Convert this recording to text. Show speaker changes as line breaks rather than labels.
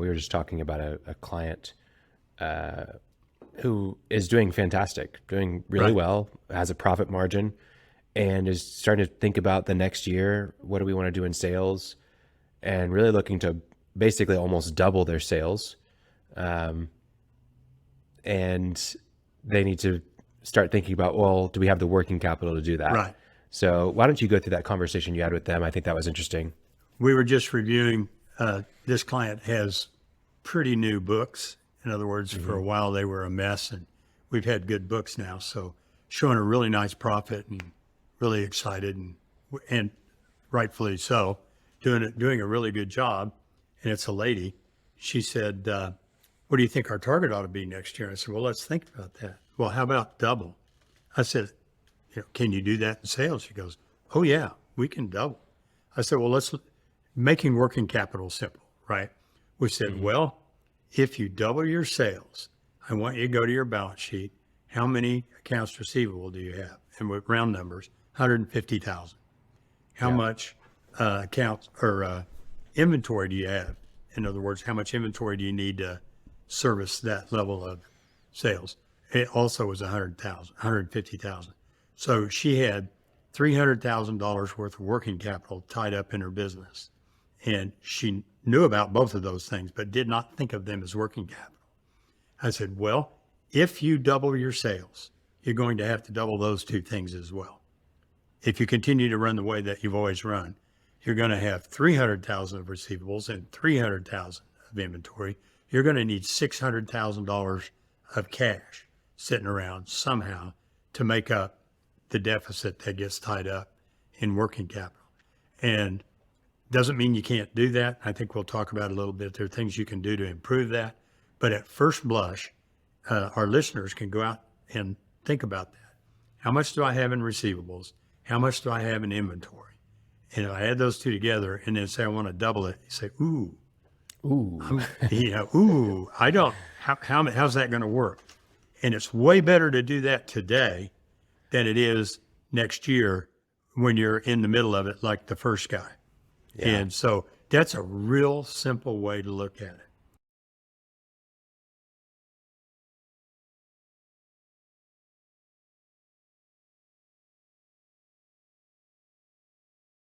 we were just talking about a client who is doing fantastic, doing really
Right.
well, has a profit margin, and is starting to think about the next year. What do we want to do in sales? And really looking to basically almost double their sales. Um, and they need to start thinking about, well, do we have the working capital to do that?
Right.
So why don't you go through that conversation you had with them? I think that was interesting.
We were just reviewing, this client has pretty new books. In other words, for
Mm-hmm.
a while they were a mess, and we've had good books now. So showing a really nice profit and really excited, and rightfully so, doing a really good job. And it's a lady. She said, what do you think our target ought to be next year? I said, well, let's think about that. Well, how about double? I said, can you do that in sales? She goes, oh yeah, we can double. I said, well, let's making working capital simple, right? We said,
Mm-hmm.
well, if you double your sales, I want you to go to your balance sheet. How many accounts receivable do you have? And with round numbers, 150,000. How
Yeah.
much accounts or inventory do you have? In other words, how much inventory do you need to service that level of sales? It also was 100,000, 150,000. So she had $300,000 worth of working capital tied up in her business. And she knew about both of those things, but did not think of them as working capital. I said, well, if you double your sales, you're going to have to double those two things as well. If you continue to run the way that you've always run, you're going to have 300,000 of receivables and 300,000 of inventory. You're going to need $600,000 of cash sitting around somehow to make up the deficit that gets tied up in working capital. And doesn't mean you can't do that. I think we'll talk about it a little bit. There are things you can do to improve that. But at first blush, our listeners can go out and think about that. How much do I have in receivables? How much do I have in inventory? And if I add those two together and then say I want to double it, you say, ooh,
Ooh.
ooh, I don't, how's that going to work? And it's way better to do that today than it is next year when you're in the middle of it, like the first guy.
Yeah.
And so that's a real simple way to look at it.